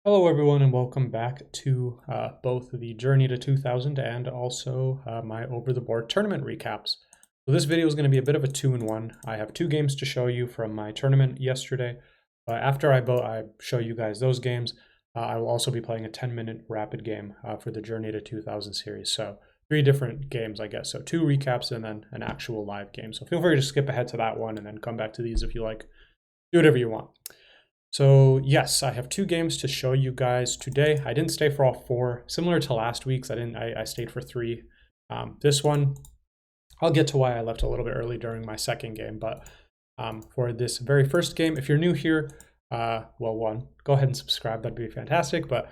Hello everyone and welcome back to both the Journey to 2000 and also my Over the Board tournament recaps. So this video is going to be a bit of a two-in-one. I have two games to show you from my tournament yesterday. After I show you guys those games, I will also be playing a 10-minute rapid game for the Journey to 2000 series. So three different games, I guess. So two recaps and then an actual live game. So feel free to skip ahead to that one and then come back to these if you like. Do whatever you want. So yes, I have two games to show you guys today. I didn't stay for all four, similar to last week's. I stayed for three. This one, I'll get to why I left a little bit early during my second game. But for this very first game, if you're new here, well, go ahead and subscribe. That'd be fantastic. But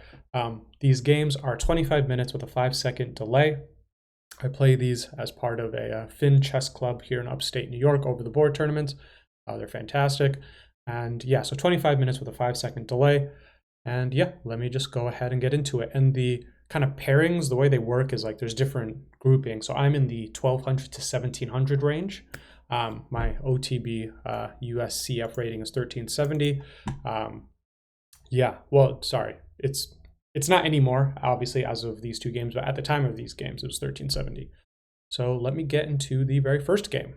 these games are 25 minutes with a 5-second delay. I play these as part of a Finn chess club here in upstate New York over the board tournaments. They're fantastic. And yeah, so 25 minutes with a 5-second delay. And yeah, let me just go ahead and get into it. And the kind of pairings, the way they work is like there's different groupings. So I'm in the 1200 to 1700 range. My OTB US CF rating is 1370. Yeah, well, sorry, it's not anymore, obviously, as of these two games, but at the time of these games, it was 1370. So let me get into the very first game.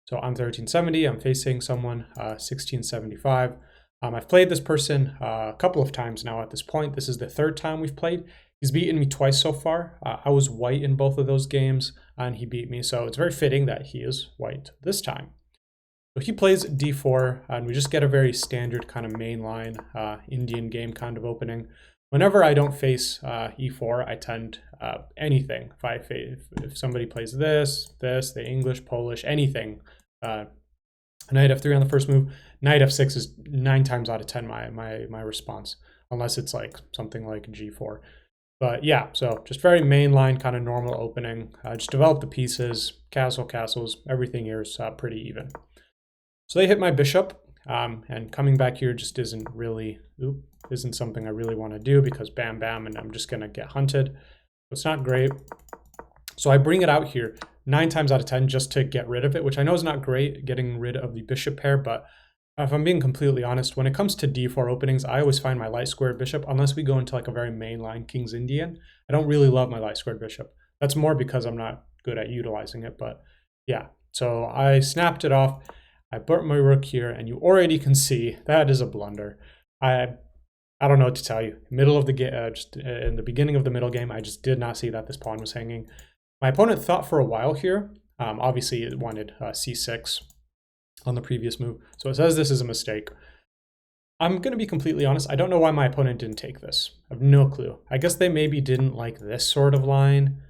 So I'm 1370, I'm facing someone 1675. I've played this person a couple of times now at this point. This is the third time we've played. He's beaten me twice so far. I was white in both of those games and he beat me. So it's very fitting that he is white this time. So he plays d4 and we just get a very standard kind of mainline Indian game kind of opening. Whenever I don't face e4, I tend anything. If somebody plays the English, Polish, anything, knight f3 on the first move, knight f6 is 9 times out of 10 my response, unless it's like something like g4. But yeah, so just very mainline kind of normal opening. Just develop the pieces, castles, everything here is pretty even. So they hit my bishop, and coming back here just isn't something I really want to do because bam, and I'm just going to get hunted. So it's not great. So I bring it out here 9 times out of 10 just to get rid of it, which I know is not great, getting rid of the bishop pair. But if I'm being completely honest, when it comes to d4 openings, I always find my light squared bishop, unless we go into like a very mainline King's Indian, I don't really love my light squared bishop. That's more because I'm not good at utilizing it. But yeah, so I snapped it off. I burnt my rook here, and you already can see that is a blunder. I don't know what to tell you. Middle of the game, just in the beginning of the middle game, I just did not see that this pawn was hanging. My opponent thought for a while here. Obviously, it wanted c6 on the previous move, so it says this is a mistake. I'm going to be completely honest. I don't know why my opponent didn't take this. I have no clue. I guess they maybe didn't like this sort of line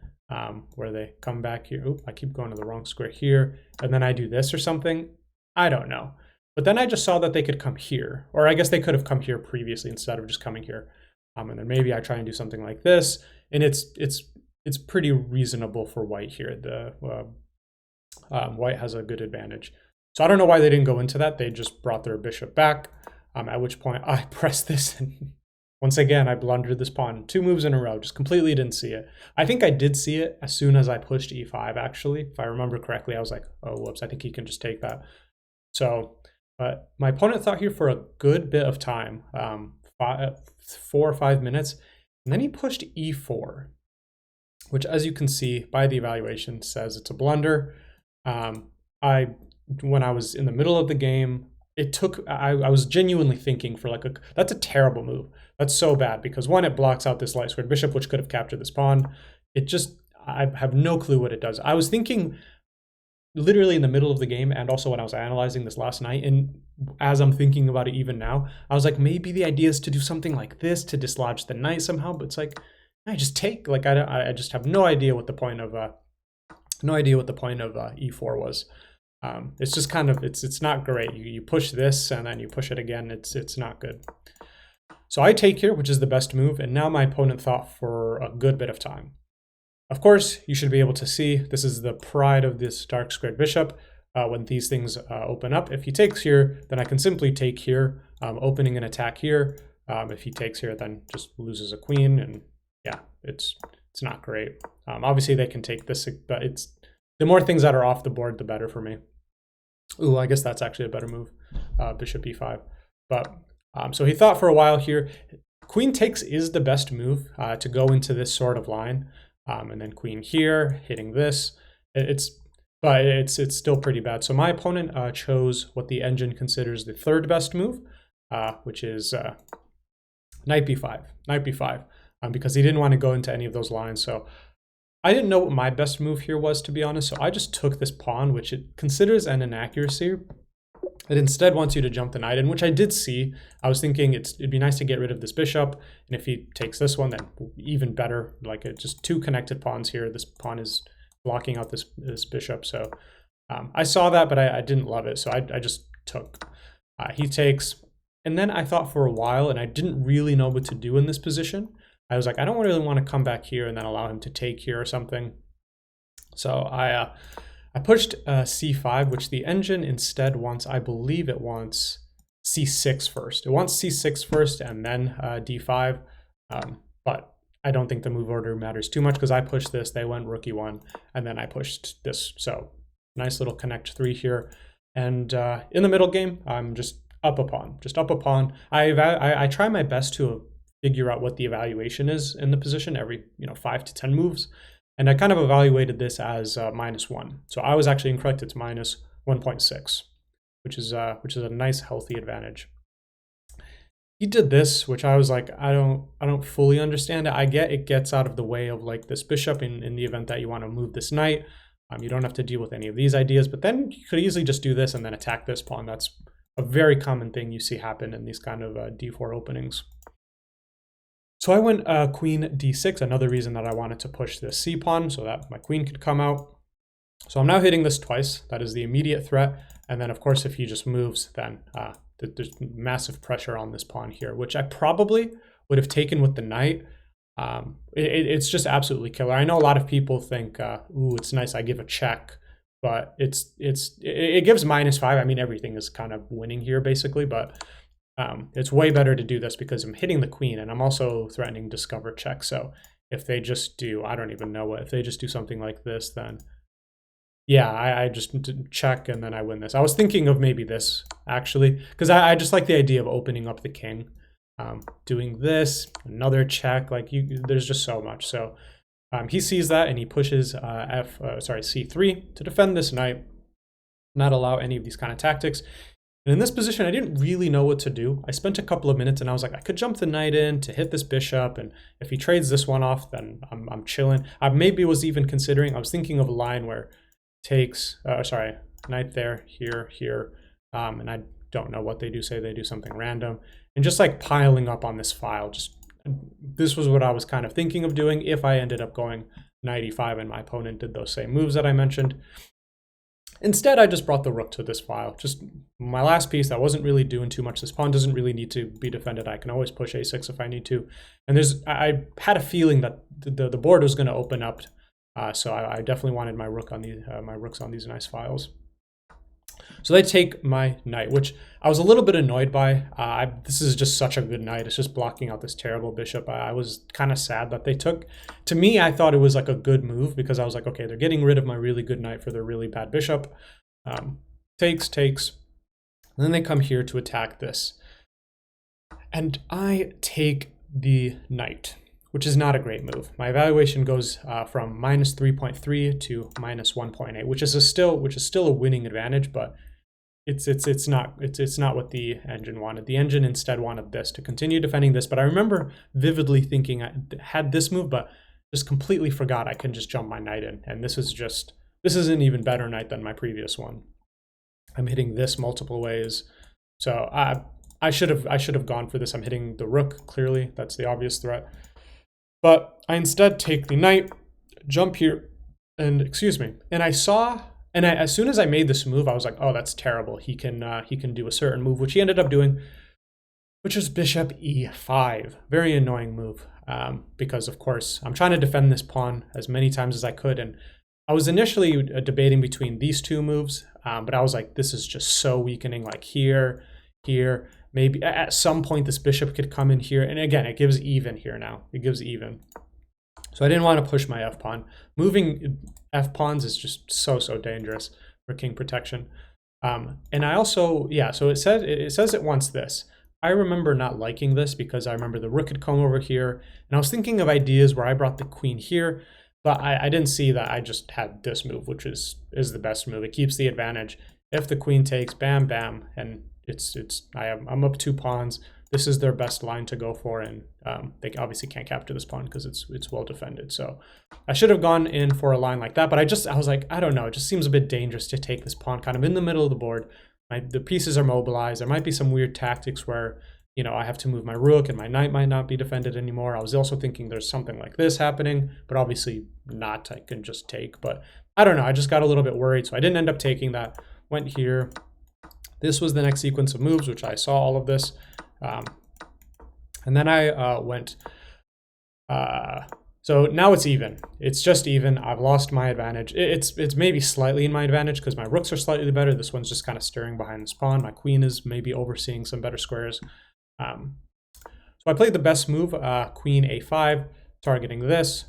where they come back here. Oop, I keep going to the wrong square here, and then I do this or something. I don't know. But then I just saw that they could come here, or I guess they could have come here previously instead of just coming here. And then maybe I try and do something like this, and it's pretty reasonable for white here. The white has a good advantage. So I don't know why they didn't go into that. They just brought their bishop back, at which point I pressed this, and once again, I blundered this pawn 2 moves in a row, just completely didn't see it. I think I did see it as soon as I pushed e5, actually. If I remember correctly, I was like, oh, whoops, I think he can just take that. So, but my opponent thought here for a good bit of time, 4 or 5 minutes, and then he pushed e4, which, as you can see by the evaluation, says it's a blunder. When I was in the middle of the game, I was genuinely thinking for like that's a terrible move. That's so bad because one, it blocks out this light squared bishop, which could have captured this pawn. I have no clue what it does. I was thinking literally in the middle of the game, and also when I was analyzing this last night, and as I'm thinking about it even now, I was like, maybe the idea is to do something like this to dislodge the knight somehow, but it's like, I just take, like, I just have no idea what the point of e4 was. It's just kind of, it's not great. You push this and then you push it again. It's not good. So I take here, which is the best move, and now my opponent thought for a good bit of time. Of course, you should be able to see this is the pride of this dark squared bishop. When these things open up, if he takes here, then I can simply take here, opening an attack here. If he takes here, then just loses a queen, and yeah, it's not great. Obviously, they can take this, but the more things that are off the board, the better for me. Ooh, I guess that's actually a better move, bishop e5. But so he thought for a while here. queen takes is the best move to go into this sort of line. And then queen here, hitting this. But it's still pretty bad. So my opponent chose what the engine considers the third best move, which is knight b5, because he didn't want to go into any of those lines. So I didn't know what my best move here was, to be honest. So I just took this pawn, which it considers an inaccuracy. It instead wants you to jump the knight in, which I did see. I was thinking it'd be nice to get rid of this bishop. And if he takes this one, then even better. Like just two connected pawns here. This pawn is blocking out this bishop. So I saw that, but I didn't love it. So I just took. He takes. And then I thought for a while, and I didn't really know what to do in this position. I was like, I don't really want to come back here and then allow him to take here or something. So I pushed c5, which the engine instead wants, I believe it wants c6 first. It wants c6 first and then d5. But I don't think the move order matters too much because I pushed this, they went rook e1, and then I pushed this. So nice little connect 3 here. And in the middle game, I'm just up a pawn. I try my best to figure out what the evaluation is in the position every 5 to 10 moves, and I kind of evaluated this as -1. So I was actually incorrect. It's -1.6, which is a nice healthy advantage. He did this, which I was like, I don't fully understand it. I get it gets out of the way of like this bishop in the event that you want to move this knight. You don't have to deal with any of these ideas, but then you could easily just do this and then attack this pawn. That's a very common thing you see happen in these kind of d4 openings. So I went queen d6, another reason that I wanted to push this c pawn so that my queen could come out. So I'm now hitting this twice. That is the immediate threat. And then, of course, if he just moves, then there's massive pressure on this pawn here, which I probably would have taken with the knight. It's just absolutely killer. I know a lot of people think, ooh, it's nice I give a check. But it gives -5. I mean, everything is kind of winning here, basically. But it's way better to do this because I'm hitting the queen and I'm also threatening discover check. So if they just do, I don't even know what, if they just do something like this, then yeah, I just check and then I win this. I was thinking of maybe this actually, because I just like the idea of opening up the king, doing this, another check, like there's just so much. So he sees that and he pushes c3 to defend this knight, not allow any of these kind of tactics. And in this position, I didn't really know what to do. I spent a couple of minutes and I was like, I could jump the knight in to hit this bishop. And if he trades this one off, then I'm chilling. I maybe was even considering, I was thinking of a line where takes, knight there, here. And I don't know what they do, say they do something random. And just like piling up on this file, this was what I was kind of thinking of doing if I ended up going knight e5 and my opponent did those same moves that I mentioned. Instead, I just brought the rook to this file. Just my last piece that wasn't really doing too much. This pawn doesn't really need to be defended. I can always push a6 if I need to. And I had a feeling that the board was going to open up. So I definitely wanted my rook on my rooks on these nice files. So they take my knight, which I was a little bit annoyed by. This is just such a good knight. It's just blocking out this terrible bishop. I was kind of sad that they took. To me, I thought it was like a good move because I was like, okay, they're getting rid of my really good knight for their really bad bishop. Takes. And then they come here to attack this. And I take the knight, which is not a great move. My evaluation goes from -3.3 to -1.8, which is still a winning advantage, but it's not what the engine wanted. The engine instead wanted this to continue defending this. But I remember vividly thinking I had this move, but just completely forgot I can just jump my knight in. And this is an even better knight than my previous one. I'm hitting this multiple ways, so I should have gone for this. I'm hitting the rook clearly. That's the obvious threat. But I instead take the knight, jump here, and I saw, and as soon as I made this move, I was like, oh, that's terrible. He can do a certain move, which he ended up doing, which is bishop e5. Very annoying move, because of course I'm trying to defend this pawn as many times as I could, and I was initially debating between these two moves, but I was like, this is just so weakening. Like here. Maybe at some point this bishop could come in here. And again, it gives even here now. It gives even. So I didn't want to push my f-pawn. Moving f-pawns is just so dangerous for king protection. And I also, yeah, so it says it wants this. I remember not liking this because I remember the rook had come over here, and I was thinking of ideas where I brought the queen here, but I didn't see that. I just had this move, which is the best move. It keeps the advantage. If the queen takes, bam, bam, and I'm up 2 pawns. This is their best line to go for, and they obviously can't capture this pawn because it's well defended. So I should have gone in for a line like that, but I was like, I don't know, it just seems a bit dangerous to take this pawn kind of in the middle of the board. The pieces are mobilized. There might be some weird tactics where, you know, I have to move my rook and my knight might not be defended anymore. I was also thinking there's something like this happening, but obviously not. I can just take, but I don't know. I just got a little bit worried, so I didn't end up taking that. Went here. This was the next sequence of moves, which I saw all of this. And then I went, so now it's even. It's just even. I've lost my advantage. It's maybe slightly in my advantage because my rooks are slightly better. This one's just kind of staring behind this pawn. My queen is maybe overseeing some better squares. So I played the best move, queen a5, targeting this,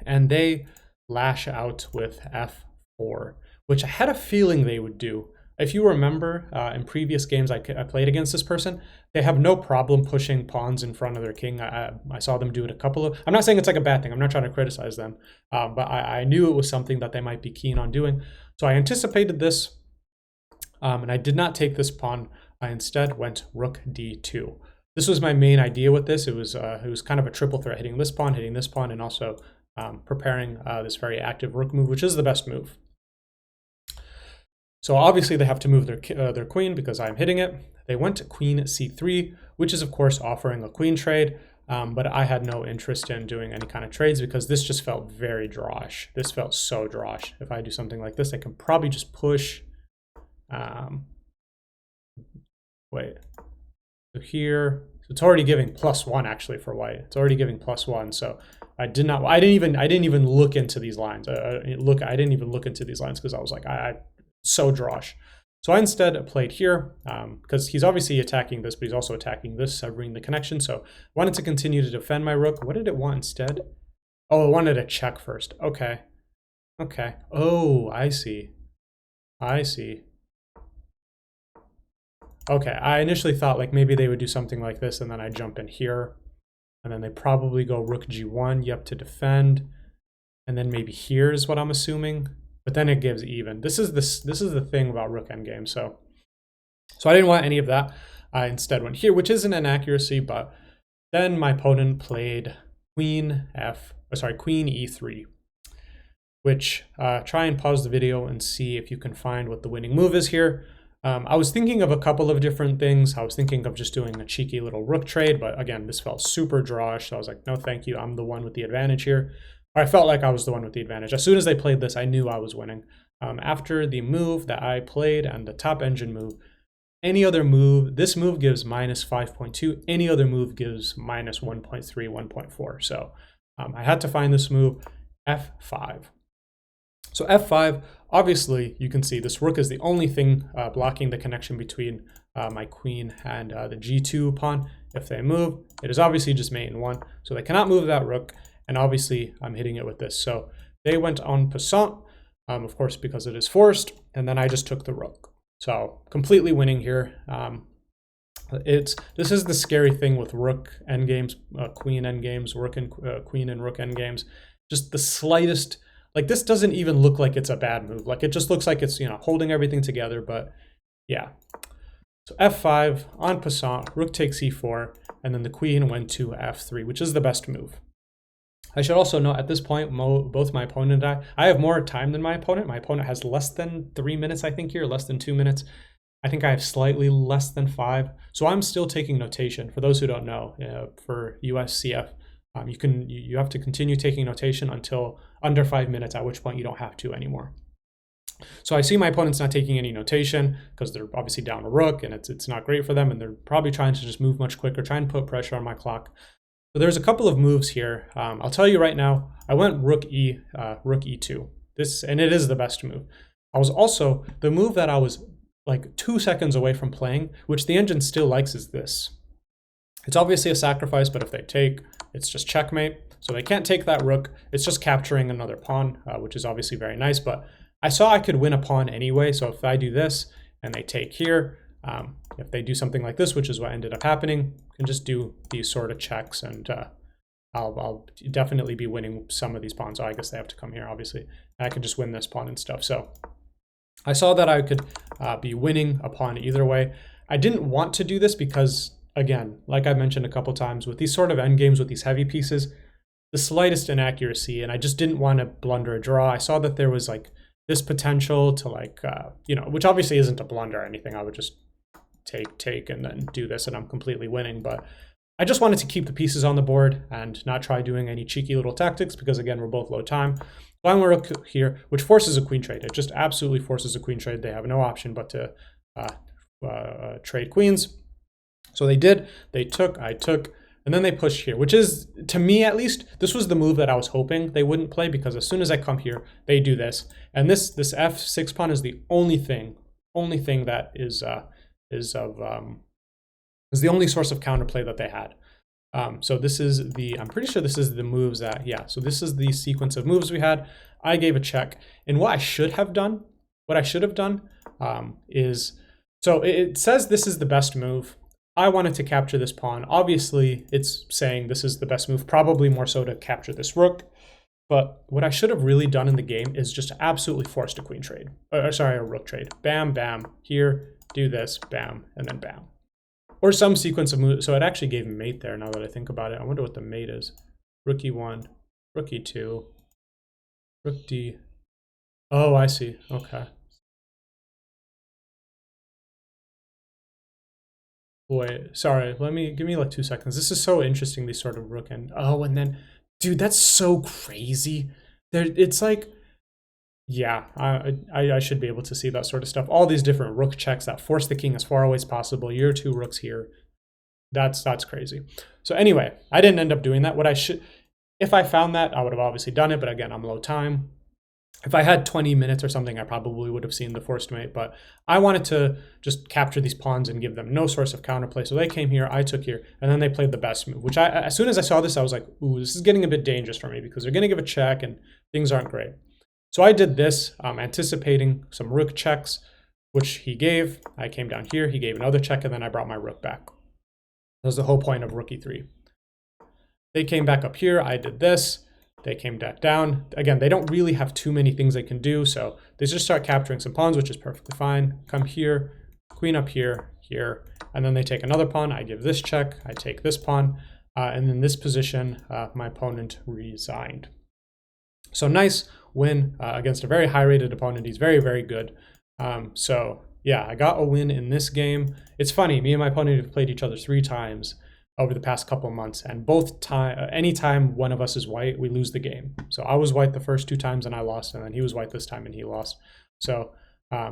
and they lash out with f4, which I had a feeling they would do. If you remember, in previous games I played against this person, they have no problem pushing pawns in front of their king. I saw them do it a couple of... I'm not saying it's like a bad thing. I'm not trying to criticize them. But I knew it was something that they might be keen on doing. So I anticipated this, and I did not take this pawn. I instead went rook d2. This was my main idea with this. It was kind of a triple threat, hitting this pawn, and also preparing this very active rook move, which is the best move. So obviously they have to move their queen because I'm hitting it. They went to queen c3, which is of course offering a queen trade, but I had no interest in doing any kind of trades because this just felt very drawish. This felt so drawish. If I do something like this, I can probably just push. Wait, so here, so it's already giving +1 actually for white. It's already giving +1, so I didn't even look into these lines. I didn't even look into these lines because I was like, so drawish. So I instead played here because he's obviously attacking this, but he's also attacking this, severing the connection. So I wanted to continue to defend my rook. What did it want instead? Oh, it wanted a check first. Okay. Okay. Oh, I see. I see. Okay, I initially thought like maybe they would do something like this and then I jump in here. And then they probably go rook g1, yep, to defend. And then maybe here is what I'm assuming. But then it gives even. This is the thing about rook endgame. So I didn't want any of that. I instead went here, which isn't an accuracy, but then my opponent played queen e3, which try and pause the video and see if you can find what the winning move is here. I was thinking of a couple of different things. I was thinking of just doing a cheeky little rook trade, but again, this felt super drawish. So I was like, no, thank you. I'm the one with the advantage here. Or I felt like I was the one with the advantage. As soon as they played this, I knew I was winning. After the move that I played and the top engine move, any other move, this move gives -5.2. Any other move gives -1.3, 1.4. So I had to find this move, f5. So f5, obviously, you can see this rook is the only thing blocking the connection between my queen and the g2 pawn. If they move, it is obviously just mate in 1. So they cannot move that rook. And obviously, I'm hitting it with this. So they went en passant, of course, because it is forced. And then I just took the rook. So completely winning here. This is the scary thing with rook endgames, queen endgames, queen and rook endgames. Just the slightest... Like, this doesn't even look like it's a bad move. Like, it just looks like it's, you know, holding everything together. But yeah. So f5, en passant, rook takes e4, and then the queen went to f3, which is the best move. I should also note at this point, both my opponent and I have more time than my opponent. My opponent has less than 3 minutes, I think, here, less than 2 minutes. I think I have slightly less than 5. So I'm still taking notation. For those who don't know, for USCF, you have to continue taking notation until under 5 minutes, at which point you don't have to anymore. So I see my opponent's not taking any notation because they're obviously down a rook and it's not great for them, and they're probably trying to just move much quicker, try and put pressure on my clock. So there's a couple of moves here. I'll tell you right now, I went rook e2. And it is the best move. I was also, the move that I was like 2 seconds away from playing, which the engine still likes, is this. It's obviously a sacrifice, but if they take, it's just checkmate. So they can't take that rook. It's just capturing another pawn, which is obviously very nice. But I saw I could win a pawn anyway. So if I do this and they take here, If they do something like this, which is what ended up happening, I can just do these sort of checks, and I'll definitely be winning some of these pawns. Oh, I guess they have to come here, obviously. And I can just win this pawn and stuff. So I saw that I could be winning a pawn either way. I didn't want to do this because, again, like I mentioned a couple times, with these sort of endgames with these heavy pieces, the slightest inaccuracy, and I just didn't want to blunder a draw. I saw that there was like this potential to like, you know, which obviously isn't a blunder or anything. I would just take and then do this and I'm completely winning. But I just wanted to keep the pieces on the board and not try doing any cheeky little tactics because, again, we're both low time. So I'm rook here, which forces a queen trade. It just absolutely forces a queen trade. They have no option but to trade queens. So they did. They took, I took, and then they pushed here, which is, to me at least, this was the move that I was hoping they wouldn't play, because as soon as I come here, they do this. And this f6 pawn is the only thing that is the only source of counterplay that they had. So this is the, I'm pretty sure this is the moves that, yeah, so this is the sequence of moves we had. I gave a check. And what I should have done is, so it says this is the best move. I wanted to capture this pawn. Obviously, it's saying this is the best move, probably more so to capture this rook. But what I should have really done in the game is just absolutely forced a queen trade. Sorry, a rook trade. Bam, bam, here, do this, bam, and then bam. Or some sequence of moves. So it actually gave mate there now that I think about it. I wonder what the mate is. Rook e1, rook e2, rook d. Oh, I see. Okay. Wait, sorry. Give me like 2 seconds. This is so interesting, these sort of rook and, oh, and then, dude, that's so crazy. It's like, yeah, I should be able to see that sort of stuff. All these different rook checks that force the king as far away as possible. Your two rooks here. That's crazy. So anyway, I didn't end up doing that. What I should, if I found that, I would have obviously done it. But again, I'm low time. If I had 20 minutes or something, I probably would have seen the forced mate. But I wanted to just capture these pawns and give them no source of counterplay. So they came here, I took here, and then they played the best move. Which as soon as I saw this, I was like, ooh, this is getting a bit dangerous for me because they're going to give a check and things aren't great. So I did this, anticipating some rook checks, which he gave. I came down here, he gave another check, and then I brought my rook back. That was the whole point of rook e3. They came back up here, I did this. They came back down. Again, they don't really have too many things they can do, so they just start capturing some pawns, which is perfectly fine. Come here, queen up here, here, and then they take another pawn. I give this check, I take this pawn, and in this position, my opponent resigned. So nice win against a very high-rated opponent. He's very, very good. So yeah, I got a win in this game. It's funny, me and my opponent have played each other 3 times over the past couple months, and anytime one of us is white, we lose the game. So I was white the first 2 times and I lost, and then he was white this time and he lost. So,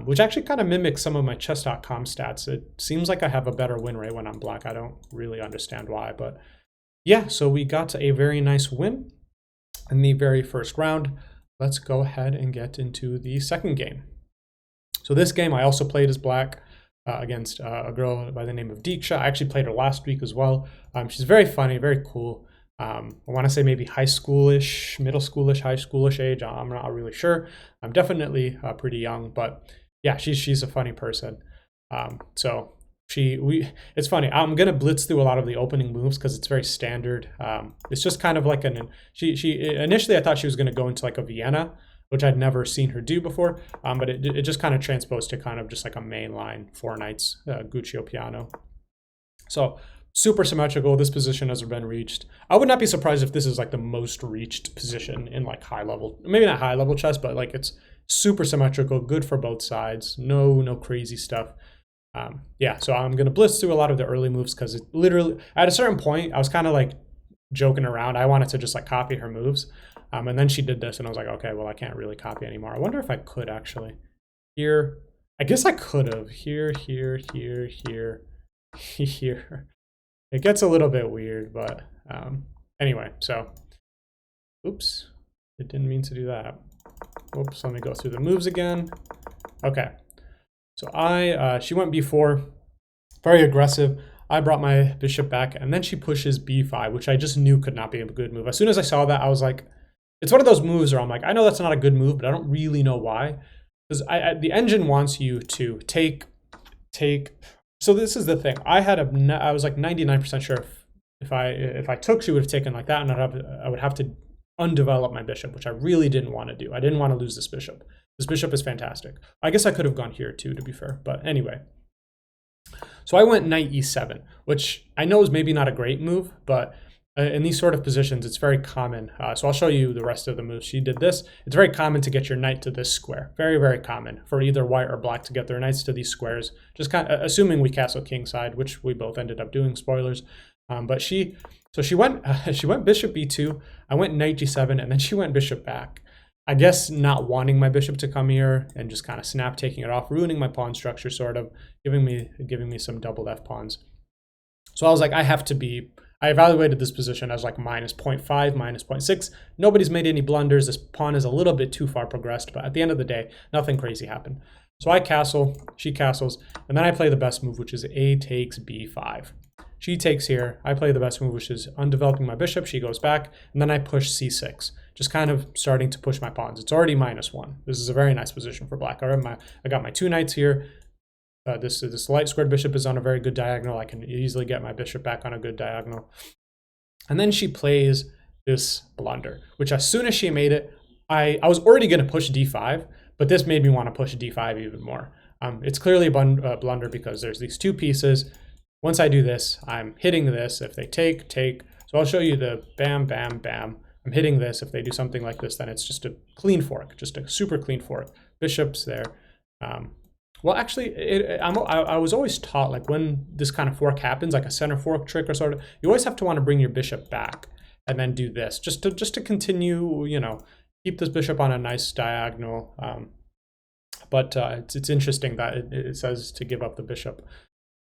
which actually kind of mimics some of my chess.com stats. It seems like I have a better win rate when I'm black. I don't really understand why, but yeah, so we got a very nice win in the very first round. Let's go ahead and get into the second game. So this game I also played as black against a girl by the name of Diksha. I actually played her last week as well. She's very funny, very cool. I want to say maybe high schoolish, middle schoolish, high schoolish age. I'm not really sure. I'm definitely pretty young, but yeah, she's a funny person. So it's funny. I'm gonna blitz through a lot of the opening moves because it's very standard. It's just kind of like initially I thought she was gonna go into like a Vienna, which I'd never seen her do before. But it just kind of transposed to kind of just like a mainline 4 knights Guccio piano. So super symmetrical. This position has been reached. I would not be surprised if this is like the most reached position in like high level, maybe not high level chess, but like it's super symmetrical, good for both sides. No crazy stuff. Yeah, so I'm gonna blitz through a lot of the early moves because it literally, at a certain point, I was kind of like joking around. I wanted to just like copy her moves. And then she did this and I was like, okay, well, I can't really copy anymore. I wonder if I could actually. Here, I guess I could have. Here, here, here, here, here. It gets a little bit weird, but anyway, so, oops, it didn't mean to do that. Oops, let me go through the moves again. Okay. So she went b4, very aggressive. I brought my bishop back, and then she pushes b5, which I just knew could not be a good move. As soon as I saw that, I was like, it's one of those moves where I'm like, I know that's not a good move, but I don't really know why. Because the engine wants you to take So this is the thing. I was like 99% sure if I took, she would have taken like that, and I would have to undevelop my bishop, which I really didn't want to do. I didn't want to lose this bishop. This bishop is fantastic. I guess I could have gone here too, to be fair. But anyway. So I went knight e7, which I know is maybe not a great move, but in these sort of positions, it's very common. So I'll show you the rest of the moves. She did this. It's very common to get your knight to this square. Very, very common for either white or black to get their knights to these squares. Just kind of assuming we castle kingside, which we both ended up doing. Spoilers. But she went she went bishop b2. I went knight g7, and then she went bishop back. I guess not wanting my bishop to come here and just kind of snap taking it off, ruining my pawn structure, sort of giving me some doubled f pawns. So I was like, I evaluated this position as like minus 0.5, minus 0.6. Nobody's made any blunders. This pawn is a little bit too far progressed, but at the end of the day, nothing crazy happened. So I castle, she castles, and then I play the best move, which is a takes b5. She takes here. I play the best move, which is undeveloping my bishop. She goes back, and then I push c6, just kind of starting to push my pawns. It's already -1. This is a very nice position for black. I got my 2 knights here. This light squared bishop is on a very good diagonal. I can easily get my bishop back on a good diagonal. And then she plays this blunder, which as soon as she made it, I was already going to push d5, but this made me want to push d5 even more. It's clearly a blunder because there's these 2 pieces. Once I do this, I'm hitting this. If they take. So I'll show you the bam, bam, bam. I'm hitting this. If they do something like this, then it's just a clean fork, just a super clean fork. Bishop's there. Well, actually, I was always taught, like, when this kind of fork happens, like a center fork trick or sort of, you always have to want to bring your bishop back and then do this, just to continue, you know, keep this bishop on a nice diagonal. But it's interesting that it says to give up the bishop.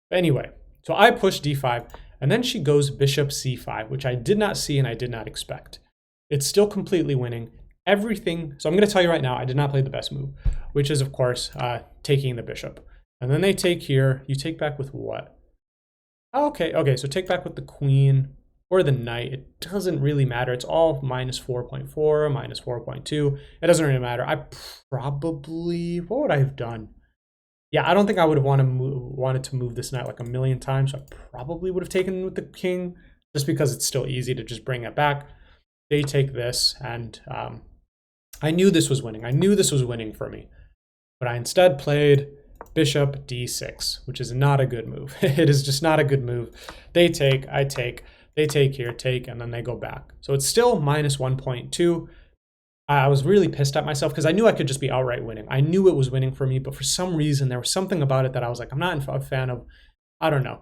Anyway, so I push d5, and then she goes bishop c5, which I did not see and I did not expect. It's still completely winning. Everything, so I'm going to tell you right now, I did not play the best move, which is, of course, taking the bishop. And then they take here. You take back with what? Oh, okay, so take back with the queen or the knight. It doesn't really matter. It's all minus 4.4, minus 4.2. It doesn't really matter. I probably, what would I have done? Yeah, I don't think I would have wanted to move this knight like a million times. So I probably would have taken with the king, just because it's still easy to just bring it back. They take this, and I knew this was winning. I knew this was winning for me. But I instead played bishop d6, which is not a good move. It is just not a good move. They take, I take, they take here, take, and then they go back. So it's still minus 1.2. I was really pissed at myself because I knew I could just be outright winning. I knew it was winning for me, but for some reason, there was something about it that I was like, I'm not a fan of. I don't know.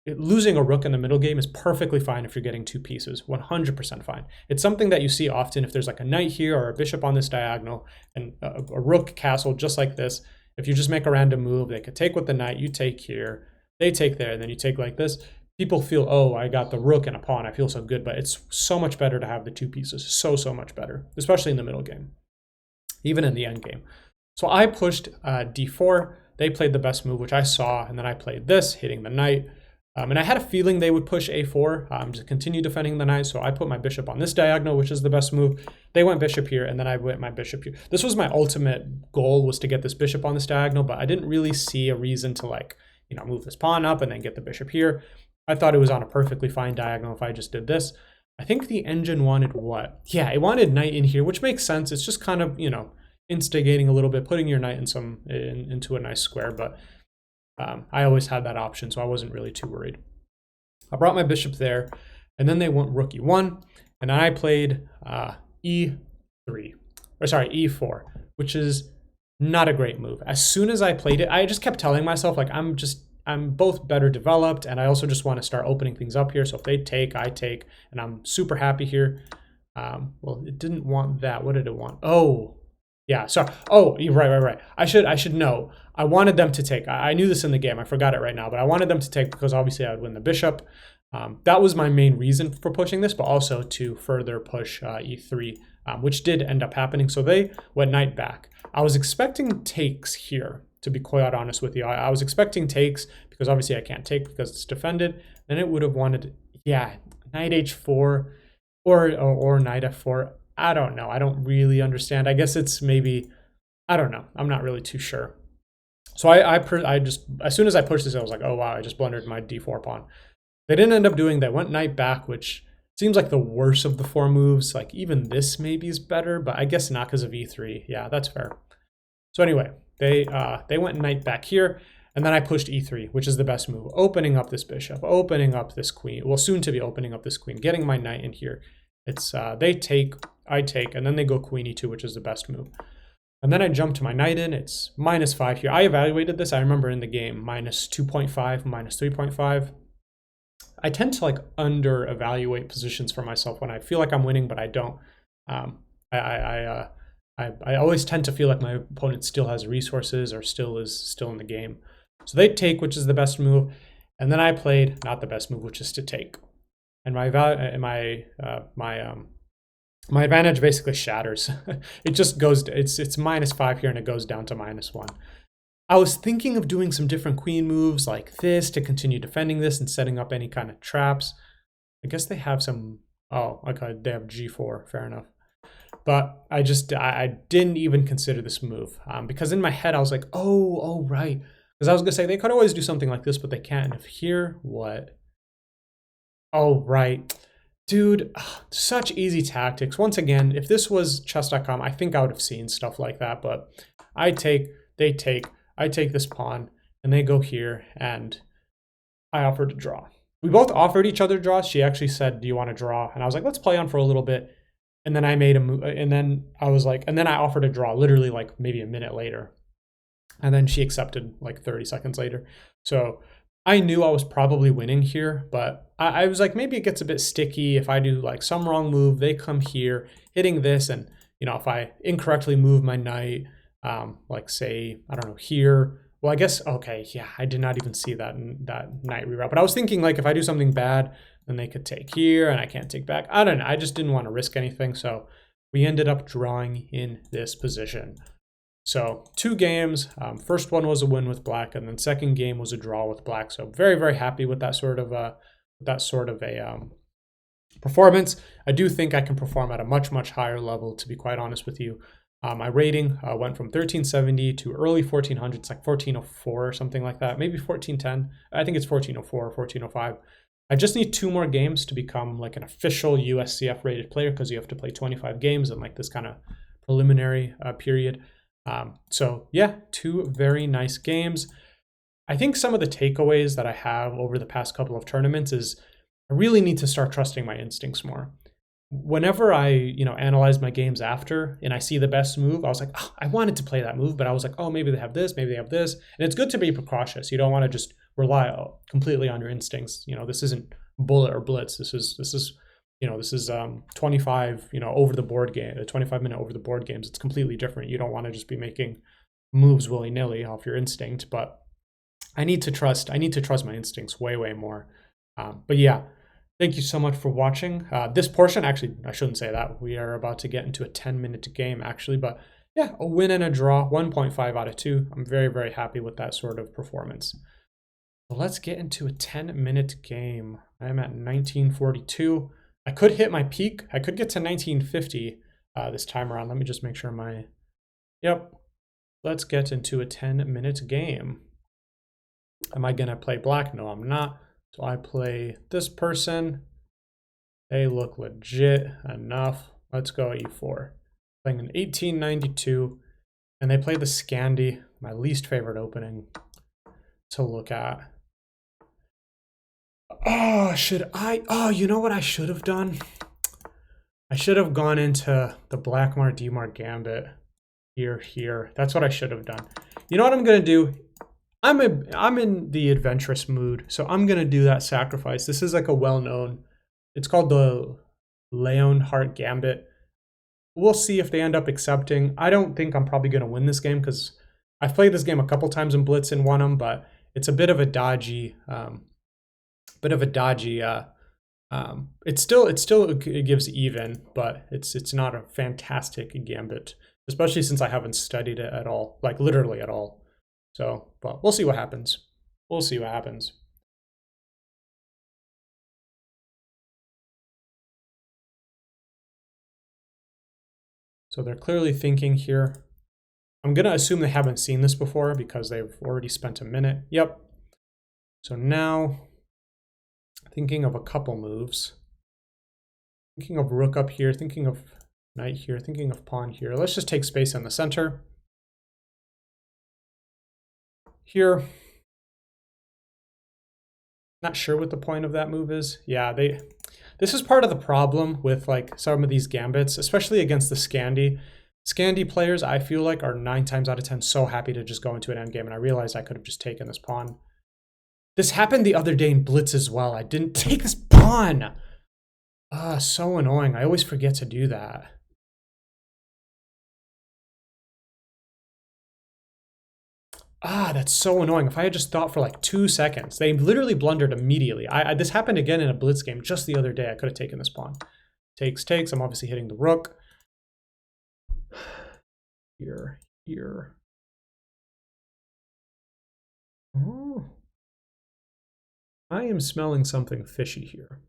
Losing a rook in the middle game is perfectly fine if you're getting 2 pieces, 100% fine. It's something that you see often if there's like a knight here or a bishop on this diagonal and a rook castle just like this. If you just make a random move, they could take with the knight, you take here, they take there, and then you take like this. People feel, oh, I got the rook and a pawn, I feel so good, but it's so much better to have the 2 pieces, so much better, especially in the middle game, even in the end game. So I pushed d4, they played the best move, which I saw, and then I played this, hitting the knight. And I had a feeling they would push a4 to continue defending the knight, so I put my bishop on this diagonal, which is the best move. They went bishop here, and then I went my bishop here. This was my ultimate goal, was to get this bishop on this diagonal, but I didn't really see a reason to, like, you know, move this pawn up and then get the bishop here. I thought it was on a perfectly fine diagonal if I just did this. I think the engine wanted what? Yeah, it wanted knight in here, which makes sense. It's just kind of, you know, instigating a little bit, putting your knight into a nice square, but I always had that option, so I wasn't really too worried. I brought my bishop there, and then they went rook e1, and I played e4, which is not a great move. As soon as I played it, I just kept telling myself, like, I'm both better developed, and I also just want to start opening things up here. So if they take, I take, and I'm super happy here. Well, it didn't want that. What did it want? Oh, yeah, sorry. Oh, right. I should know. I wanted them to take. I knew this in the game. I forgot it right now, but I wanted them to take because obviously I would win the bishop. That was my main reason for pushing this, but also to further push e3, which did end up happening. So they went knight back. I was expecting takes here, to be quite honest with you. I was expecting takes because obviously I can't take because it's defended. Then it would have wanted, yeah, knight h4 or knight f4. I don't know. I don't really understand. I guess it's maybe, I don't know. I'm not really too sure. So I just, as soon as I pushed this, I was like, oh wow, I just blundered my d4 pawn. They didn't end up doing that. Went knight back, which seems like the worst of the four moves. Like even this maybe is better, but I guess not because of e3. Yeah, that's fair. So anyway, they went knight back here, and then I pushed e3, which is the best move, opening up this bishop, opening up this queen. Well, soon to be opening up this queen, getting my knight in here. It's they take, I take, and then they go queen e2, which is the best move. And then I jump to my knight in. It's -5 here. I evaluated this. I remember in the game, -2.5, -3.5. I tend to like under evaluate positions for myself when I feel like I'm winning, but I don't. Um, I always tend to feel like my opponent still has resources or still in the game. So they take, which is the best move, and then I played not the best move, which is to take. And my advantage basically shatters. It just goes. It's -5 here, and it goes down to -1. I was thinking of doing some different queen moves like this to continue defending this and setting up any kind of traps. I guess they have some. Oh, okay, they have g4. Fair enough. But I didn't even consider this move because in my head I was like, oh right, because I was gonna say they could always do something like this, but they can't. And if here, what? Oh right, dude, such easy tactics. Once again, if this was chess.com, I think I would have seen stuff like that. But I take, they take, I take this pawn, and they go here, and I offered to draw. We both offered each other draws. She actually said, "Do you want to draw?" And I was like, "Let's play on for a little bit." And then I made a move, and then I was like, and then I offered a draw literally like maybe a minute later. And then she accepted like 30 seconds later. So I knew I was probably winning here, but I was like, maybe it gets a bit sticky if I do like some wrong move. They come here hitting this, and if I incorrectly move my knight, like say, I don't know, here. Well, I guess, okay, yeah, I did not even see that knight reroute. But I was thinking like if I do something bad, then they could take here and I can't take back. I don't know. I just didn't want to risk anything. So we ended up drawing in this position. So 2 games. First one was a win with black, and then second game was a draw with black. So very, very happy with that sort of a performance. I do think I can perform at a much, much higher level, to be quite honest with you. My rating went from 1370 to early 1400s, like 1404 or something like that, maybe 1410. I think it's 1404 or 1405. I just need 2 more games to become like an official USCF rated player, because you have to play 25 games in like this kind of preliminary period. So yeah, 2 very nice games. I think some of the takeaways that I have over the past couple of tournaments is I really need to start trusting my instincts more. Whenever I, analyze my games after and I see the best move, I was like, oh, I wanted to play that move, but I was like, oh, maybe they have this, maybe they have this. And it's good to be precautious. You don't want to just rely completely on your instincts. This isn't bullet or blitz. This is 25, over the board game, 25-minute over the board games. It's completely different. You don't want to just be making moves willy-nilly off your instinct, but I need to trust my instincts way, way more. But yeah, thank you so much for watching. This portion, actually, I shouldn't say that. We are about to get into a 10-minute game, actually. But yeah, a win and a draw, 1.5 out of 2. I'm very, very happy with that sort of performance. So let's get into a 10-minute game. I'm at 1942. I could hit my peak. I could get to 1950 this time around. Let me just make sure my... Yep. Let's get into a 10-minute game. Am I going to play black? No, I'm not. So I play this person. They look legit enough. Let's go e4. Playing an 1892. And they play the Scandi, my least favorite opening to look at. Oh, you know what I should have done? I should have gone into the Blackmar-Demar Gambit here. That's what I should have done. You know what I'm going to do? I'm in the adventurous mood, so I'm going to do that sacrifice. This is like a well-known, it's called the Leonhardt Gambit. We'll see if they end up accepting. I don't think I'm probably going to win this game because I've played this game a couple times in Blitz and won them, but it's a bit of a dodgy, it gives even, but it's not a fantastic gambit, especially since I haven't studied it at all, like literally at all. So, but we'll see what happens. We'll see what happens. So they're clearly thinking here. I'm going to assume they haven't seen this before because they've already spent a minute. Yep. So now, thinking of a couple moves. Thinking of rook up here, thinking of knight here, thinking of pawn here. Let's just take space in the center. Here. Not sure what the point of that move is. Yeah, this is part of the problem with like some of these gambits, especially against the Scandi. Scandi players, I feel like, are 9 times out of 10 so happy to just go into an endgame, and I realized I could have just taken this pawn. This happened the other day in Blitz as well. I didn't take this pawn. Ah, so annoying. I always forget to do that. Ah, that's so annoying. If I had just thought for like 2 seconds, they literally blundered immediately. This happened again in a Blitz game just the other day. I could have taken this pawn. Takes. I'm obviously hitting the rook. Here. Oh. I am smelling something fishy here.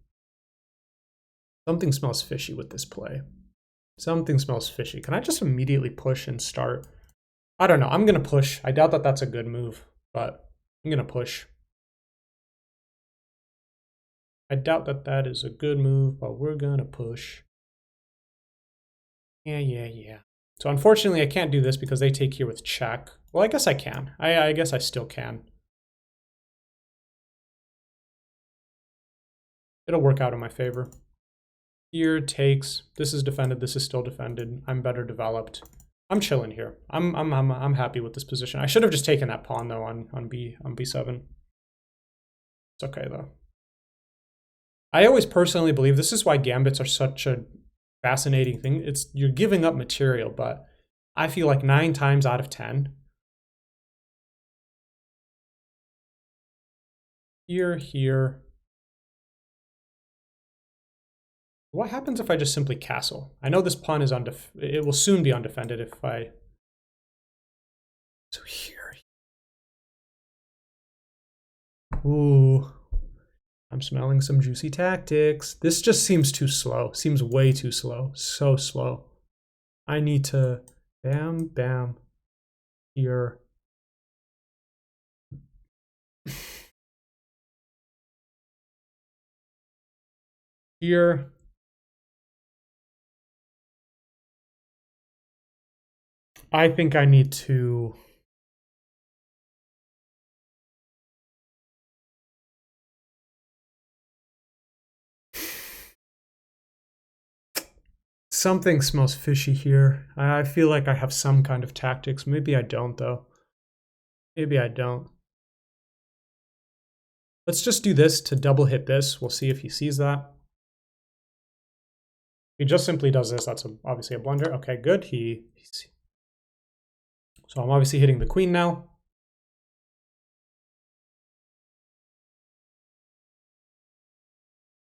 Something smells fishy with this play. Something smells fishy. Can I just immediately push and start? I don't know. I'm going to push. I doubt that that's a good move, but I'm going to push. I doubt that that is a good move, but we're going to push. Yeah. So unfortunately, I can't do this because they take here with check. Well, I guess I can. I guess I still can. It'll work out in my favor. Here takes. This is defended. This is still defended. I'm better developed. I'm chilling here. I'm happy with this position. I should have just taken that pawn though on B7. It's okay though. I always personally believe this is why gambits are such a fascinating thing. You're giving up material, but I feel like 9 times out of 10. Here. What happens if I just simply castle? I know this pawn is it will soon be undefended if I... So here. Ooh. I'm smelling some juicy tactics. This just seems too slow. Seems way too slow. So slow. I need to... Bam. Here. Here. I think I need to... Something smells fishy here. I feel like I have some kind of tactics. Maybe I don't, though. Maybe I don't. Let's just do this to double hit this. We'll see if he sees that. He just simply does this. That's obviously a blunder. Okay, good. So I'm obviously hitting the queen now.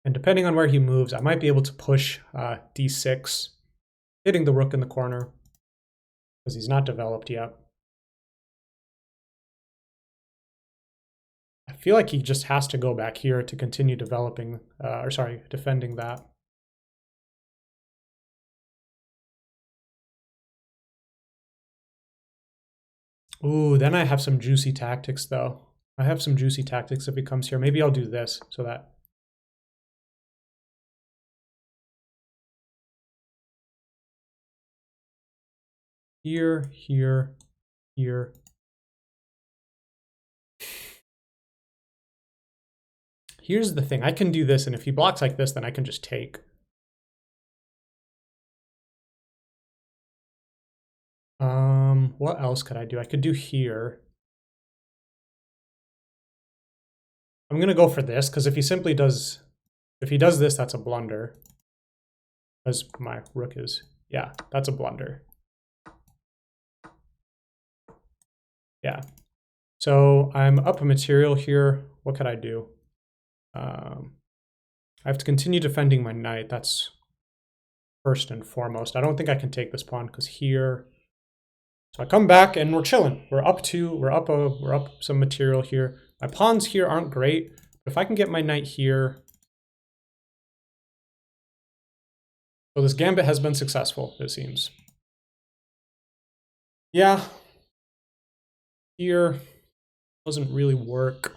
And depending on where he moves, I might be able to push d6, hitting the rook in the corner, because he's not developed yet. I feel like he just has to go back here to continue developing, defending that. Ooh, then I have some juicy tactics, though. I have some juicy tactics if he comes here. Maybe I'll do this so that... Here. Here's the thing. I can do this, and if he blocks like this, then I can just take. What else could I do? I could do here. I'm going to go for this, because if he does this, that's a blunder. Because my rook is, yeah, that's a blunder. Yeah. So I'm up a material here. What could I do? I have to continue defending my knight. That's first and foremost. I don't think I can take this pawn because here. So I come back and we're chilling. We're up some material here. My pawns here aren't great, but if I can get my knight here. So this gambit has been successful, it seems. Yeah, here doesn't really work.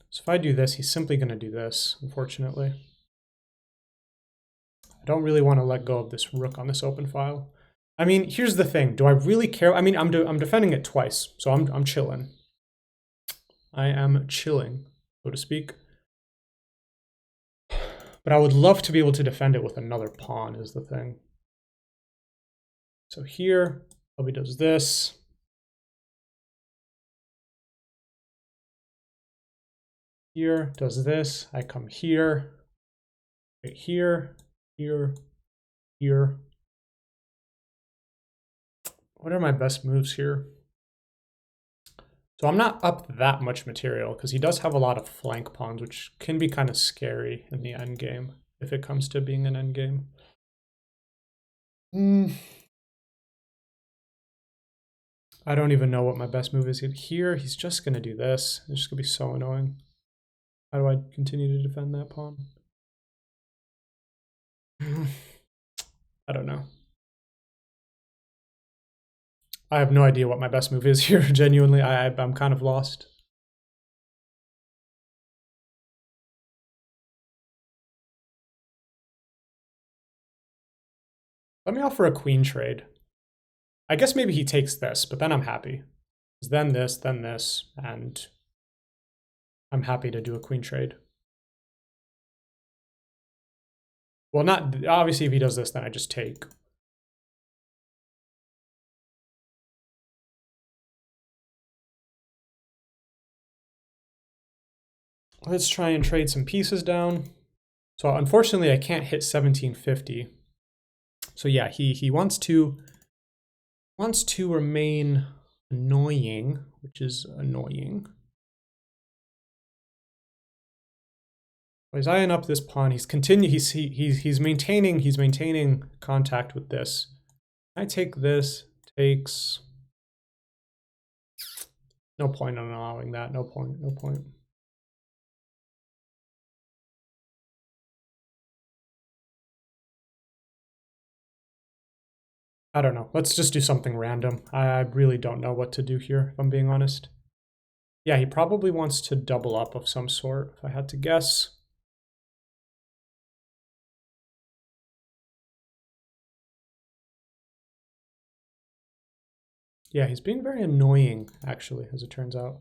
So if I do this, he's simply going to do this, unfortunately. I don't really want to let go of this rook on this open file. I mean, here's the thing. Do I really care? I mean, I'm defending it twice, so I'm chilling. I am chilling, so to speak. But I would love to be able to defend it with another pawn is the thing. So here, Bobby does this. Here, does this. I come here, right here, here, here. What are my best moves here? So I'm not up that much material because he does have a lot of flank pawns, which can be kind of scary in the endgame if it comes to being an endgame. I don't even know what my best move is here. He's just going to do this. It's just going to be so annoying. How do I continue to defend that pawn? I don't know. I have no idea what my best move is here, genuinely. I'm kind of lost. Let me offer a queen trade. I guess maybe he takes this, but then I'm happy. Then this, and I'm happy to do a queen trade. Well, not obviously if he does this, then I just take. Let's try and trade some pieces down. So unfortunately, I can't hit 1750. So yeah, he wants to remain annoying, which is annoying. As I eyeing up this pawn, he's maintaining contact with this. I take this, takes. No point on allowing that. No point. No point. I don't know. Let's just do something random. I really don't know what to do here, if I'm being honest. Yeah, he probably wants to double up of some sort, if I had to guess. Yeah, he's being very annoying, actually, as it turns out.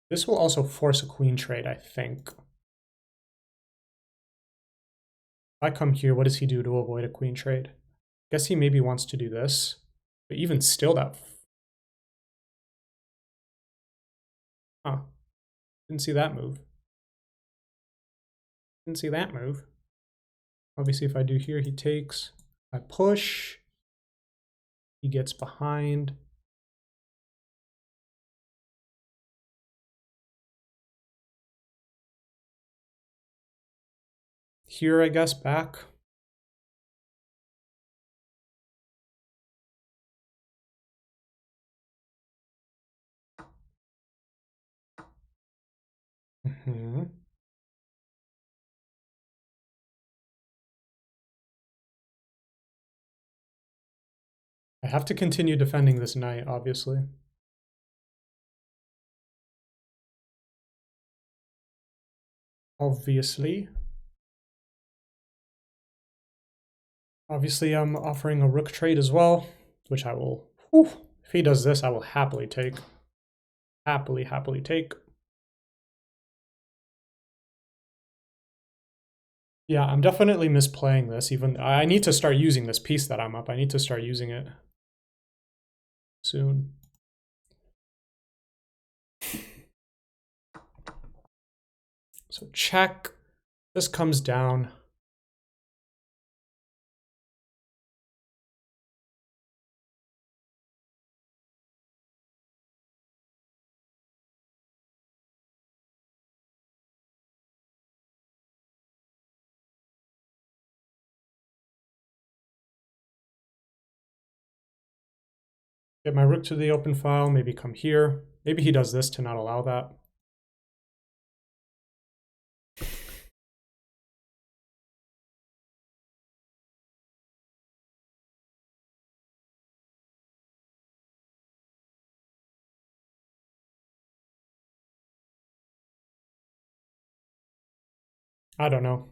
This will also force a queen trade, I think. If I come here, what does he do to avoid a queen trade? Guess he maybe wants to do this. But even still, that... Huh. Didn't see that move. Didn't see that move. Obviously, if I do here, he takes. I push. He gets behind. Here, I guess, back. Mm-hmm. I have to continue defending this knight, obviously. Obviously, I'm offering a rook trade as well, which I will... Whew, if he does this, I will happily take. Happily take. Yeah, I'm definitely misplaying this. Even I need to start using this piece that I'm up. I need to start using it soon. So check. This comes down. Get my rook to the open file, maybe come here. Maybe he does this to not allow that. I don't know.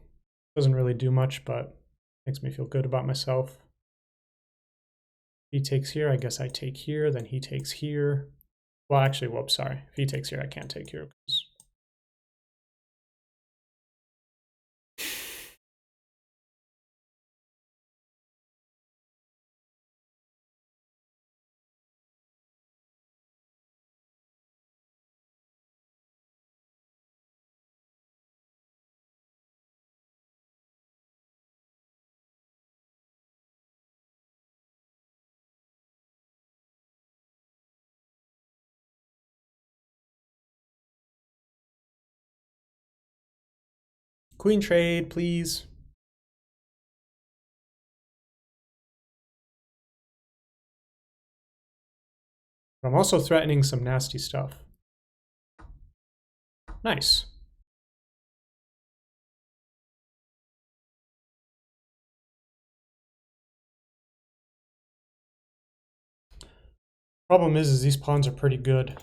Doesn't really do much, but makes me feel good about myself. He takes here, I guess I take here, then he takes here. Well, actually, whoops, sorry. If he takes here, I can't take here. Queen trade, please. I'm also threatening some nasty stuff. Nice. Problem is these pawns are pretty good.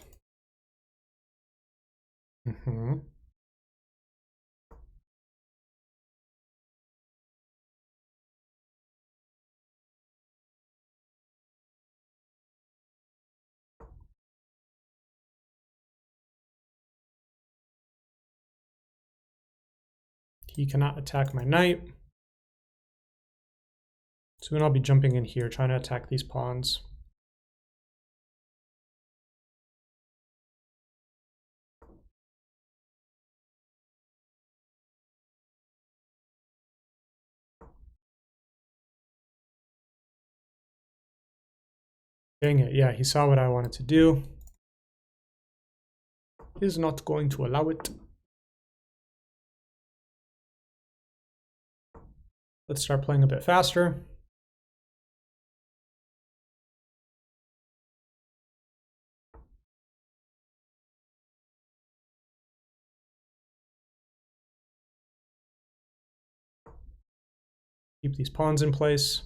He cannot attack my knight. Soon I'll be jumping in here, trying to attack these pawns. Dang it, yeah, he saw what I wanted to do. He's not going to allow it. Let's start playing a bit faster. Keep these pawns in place.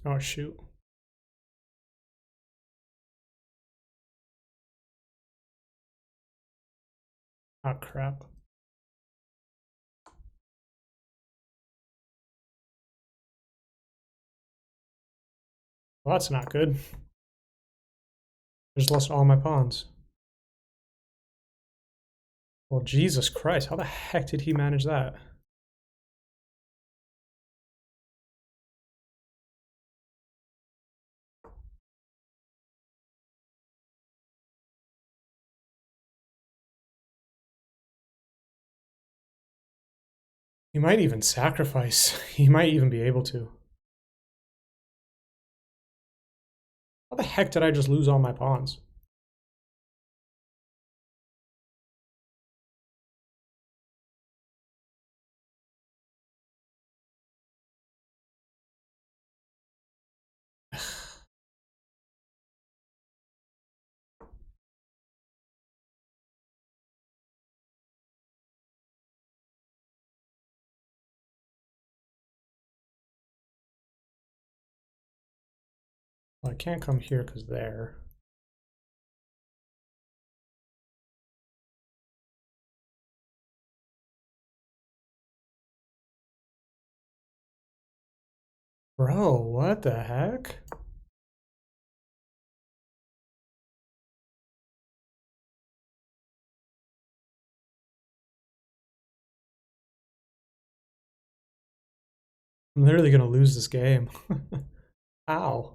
Oh, shoot. Oh, crap. Well, that's not good. I just lost all my pawns. Well, Jesus Christ, how the heck did he manage that? He might even sacrifice. He might even be able to. How the heck did I just lose all my pawns? Well, I can't come here because there. Bro, what the heck? I'm literally gonna lose this game. Ow.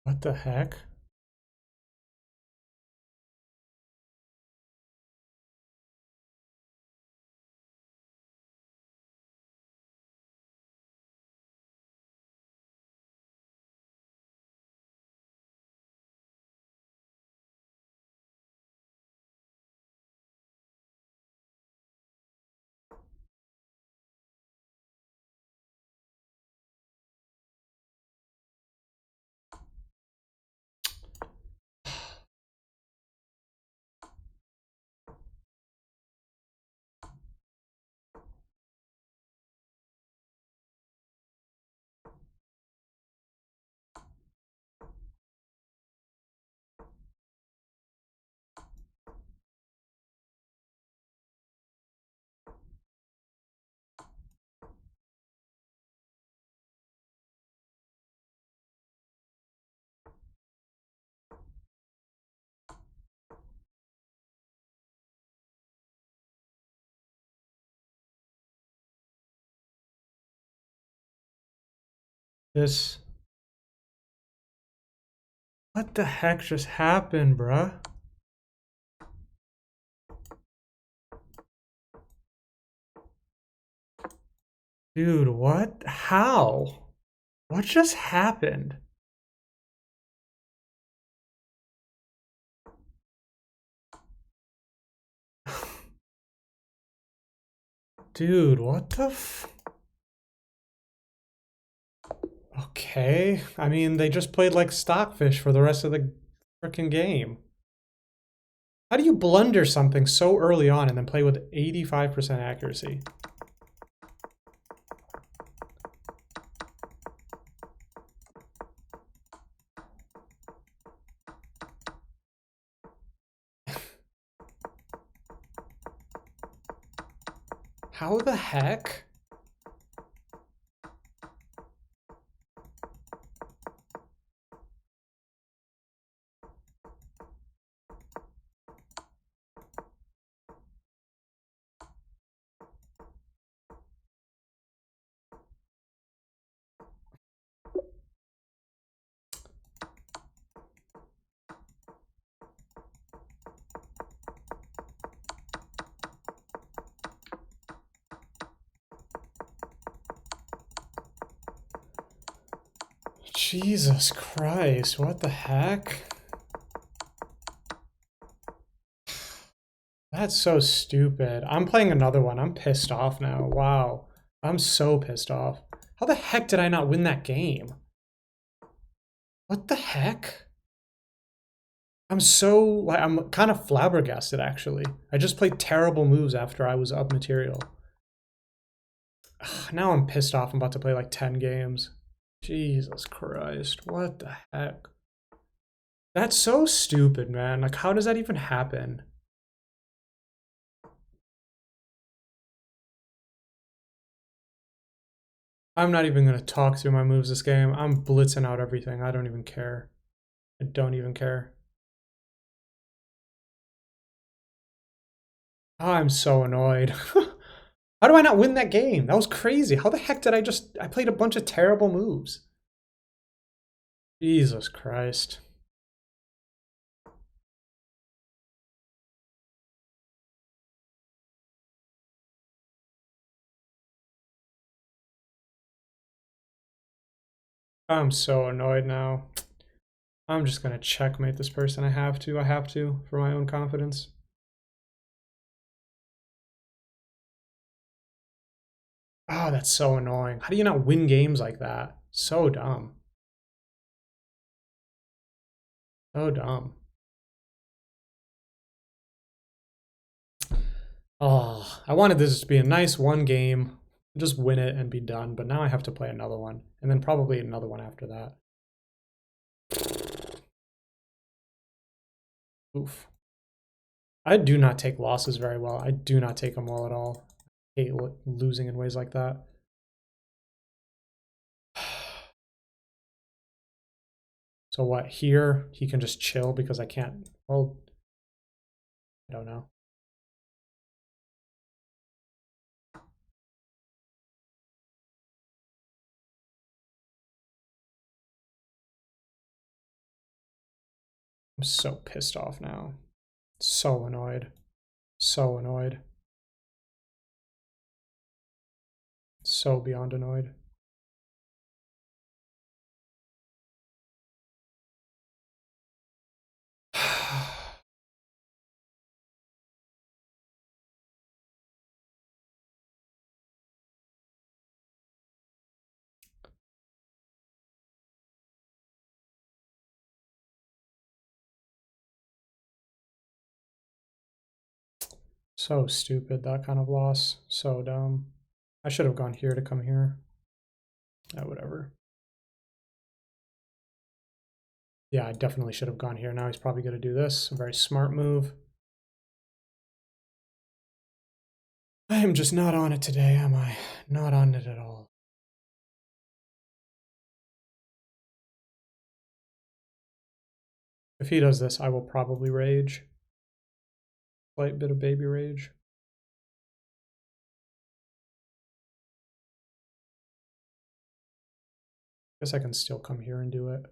What the heck? This... What the heck just happened, bruh? Dude, what? How? What just happened? Dude, what the f... Okay. I mean, they just played like stockfish for the rest of the freaking game. How do you blunder something so early on and then play with 85% accuracy? How the heck? Jesus Christ, what the heck? That's so stupid. I'm playing another one. I'm pissed off now. Wow. I'm so pissed off. How the heck did I not win that game? What the heck? I'm so, like, I'm kind of flabbergasted, actually. I just played terrible moves after I was up material. Ugh, now I'm pissed off. I'm about to play like 10 games. Jesus Christ. What the heck? That's so stupid, man. Like, how does that even happen? I'm not even going to talk through my moves this game. I'm blitzing out everything. I don't even care. I don't even care. Oh, I'm so annoyed. How do I not win that game? That was crazy. How the heck did I played a bunch of terrible moves. Jesus Christ. I'm so annoyed now. I'm just gonna checkmate this person. I have to for my own confidence. Oh, that's so annoying. How do you not win games like that? So dumb. So dumb. Oh, I wanted this to be a nice one game, just win it and be done, but now I have to play another one, and then probably another one after that. Oof. I do not take losses very well. I do not take them well at all. I hate losing in ways like that. So what, here he can just chill because I can't, well, I don't know. I'm so pissed off now. So annoyed. So annoyed. So beyond annoyed. So stupid, that kind of loss. So dumb. I should have gone here to come here. Yeah, whatever. Yeah, I definitely should have gone here. Now he's probably going to do this. A very smart move. I am just not on it today, am I? Not on it at all. If he does this, I will probably rage. Slight bit of baby rage. Guess I can still come here and do it.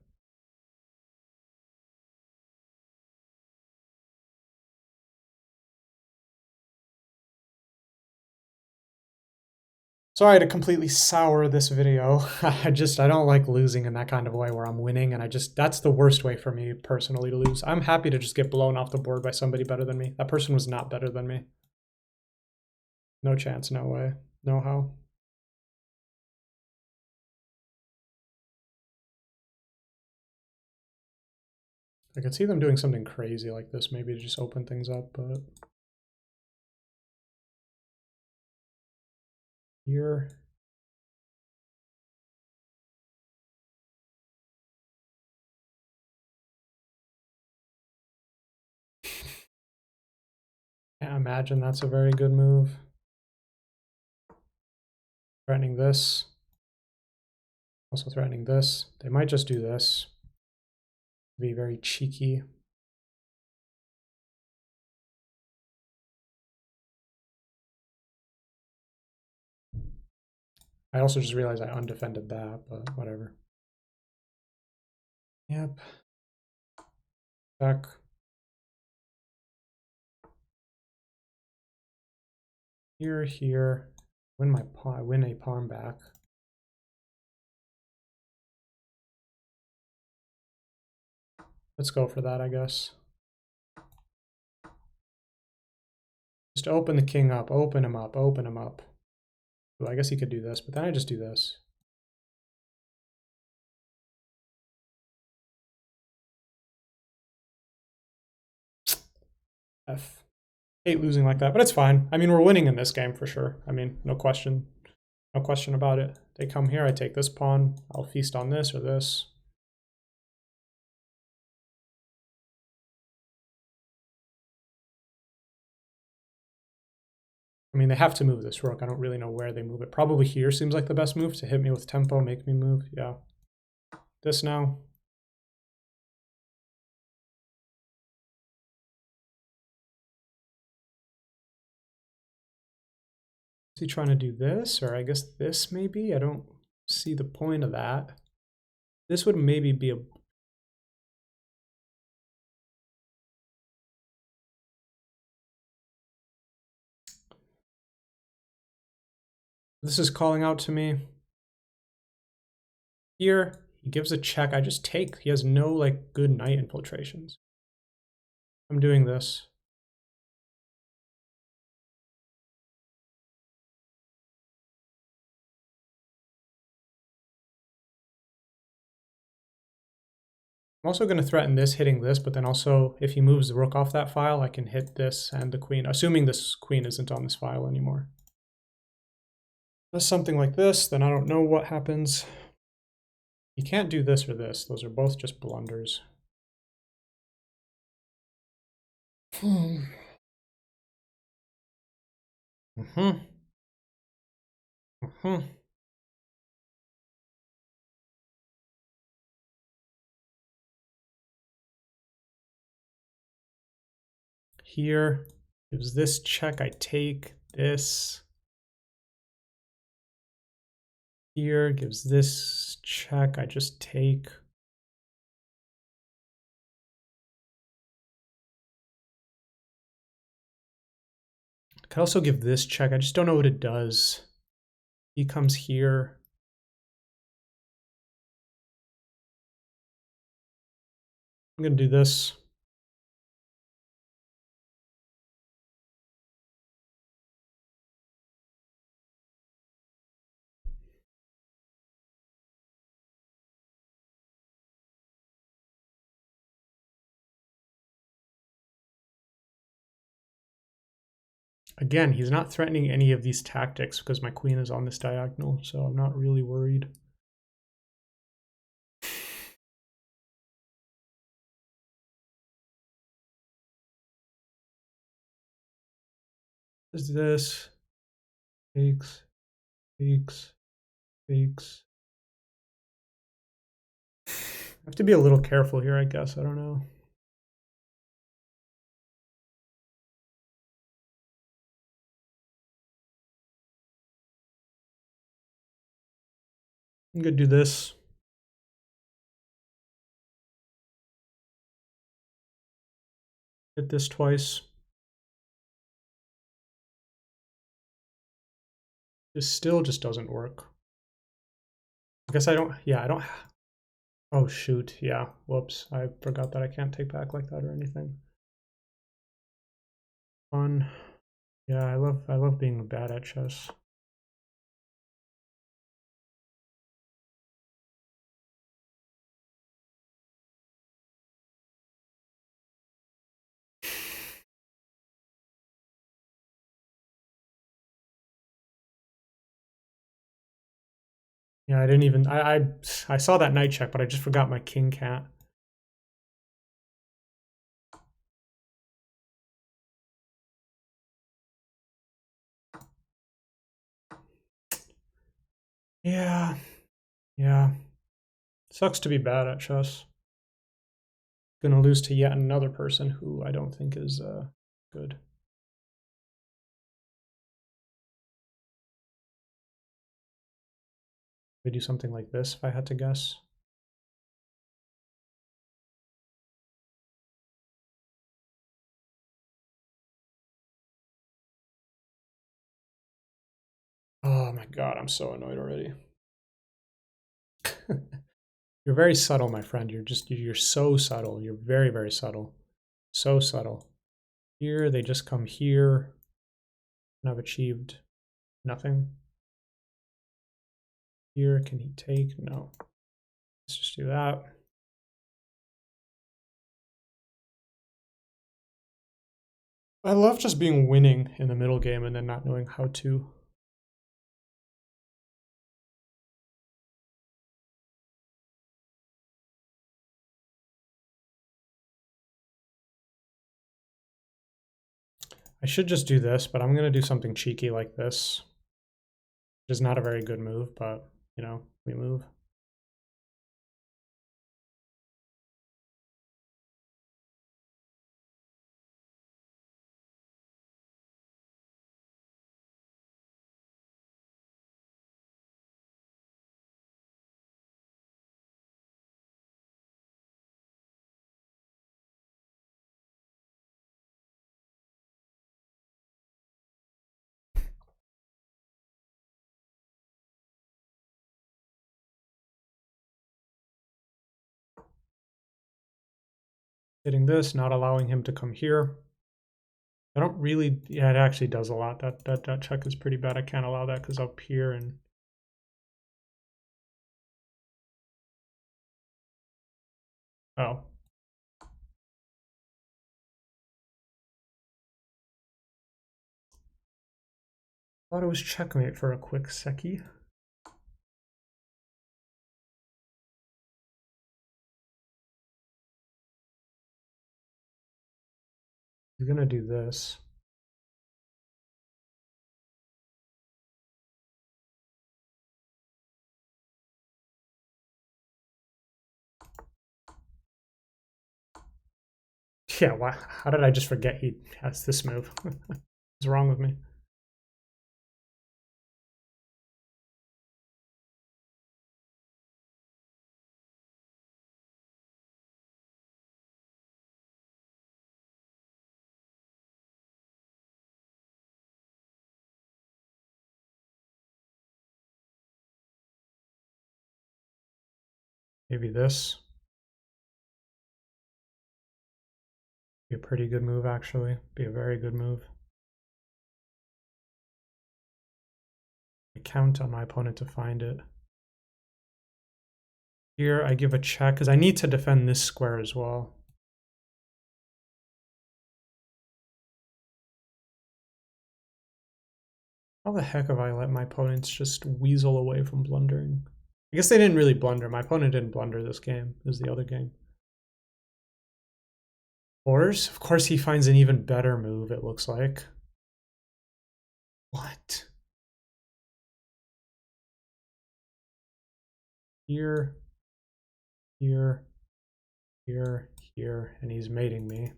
Sorry to completely sour this video. I don't like losing in that kind of way where I'm winning, and that's the worst way for me personally to lose. I'm happy to just get blown off the board by somebody better than me. That person was not better than me. No chance, no way, no how. I could see them doing something crazy like this, maybe to just open things up, but here. Can't imagine that's a very good move. Threatening this. Also threatening this. They might just do this. Be very cheeky. I also just realized I undefended that, but whatever. Yep. Check. Here. Win my pawn. I win a pawn back. Let's go for that, I guess. Just open the king up. Open him up. Open him up. Ooh, I guess he could do this, but then I just do this. F. Hate losing like that, but it's fine. I mean, we're winning in this game for sure. I mean, no question. No question about it. They come here, I take this pawn. I'll feast on this or this. I mean, they have to move this rook. I don't really know where they move it. Probably here seems like the best move to hit me with tempo, make me move. Yeah. This now. Is he trying to do this? Or I guess this maybe? I don't see the point of that. This would maybe be a... This is calling out to me. Here, he gives a check. I just take. He has no like good knight infiltrations. I'm doing this. also going to threaten this hitting this, but then also if he moves the rook off that file, I can hit this and the queen, assuming this queen isn't on this file anymore. Does something like this, then I don't know what happens. You can't do this or this. Those are both just blunders. Mm-hmm. Mm-hmm. Here gives this check, I take this. Here gives this check, I just take. I could also give this check, I just don't know what it does. He comes here. I'm gonna do this. Again, he's not threatening any of these tactics because my queen is on this diagonal, so I'm not really worried. Is this? Takes, takes, takes. I have to be a little careful here, I guess. I don't know. I'm gonna do this. Hit this twice. This still just doesn't work. I guess I don't, yeah, I don't, oh shoot, yeah, whoops. I forgot that I can't take back like that or anything. Fun. Yeah, I love being bad at chess. Yeah, I didn't even, I saw that knight check, but I just forgot my king can't. Yeah, yeah. Sucks to be bad at chess. Gonna lose to yet another person who I don't think is good. We do something like this if I had to guess. Oh my god, I'm so annoyed already. You're very subtle, my friend. You're so subtle. You're very, very subtle. So subtle. Here, they just come here and I've achieved nothing. Here, can he take? No. Let's just do that. I love just being winning in the middle game and then not knowing how to. I should just do this, but I'm going to do something cheeky like this. Which is not a very good move, but, you know, we move. Hitting this, not allowing him to come here. I don't really, yeah, it actually does a lot. That check is pretty bad. I can't allow that because up here and Oh. Thought it was checkmate for a quick secchi. He's gonna do this. Yeah, why, how did I just forget he has this move? What's wrong with me? Maybe this. Be a pretty good move, actually. Be a very good move. I count on my opponent to find it. Here, I give a check, because I need to defend this square as well. How the heck have I let my opponents just weasel away from blundering? I guess they didn't really blunder. My opponent didn't blunder this game. It was the other game. Fours? Of course he finds an even better move, it looks like. What? Here, here, here, here, and he's mating me.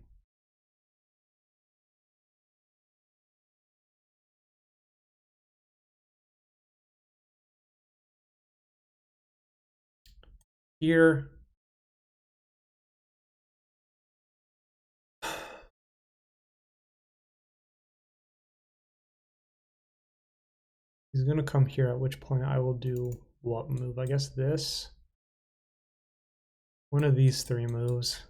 Here. He's gonna come here, at which point I will do what move? I guess this. One of these three moves.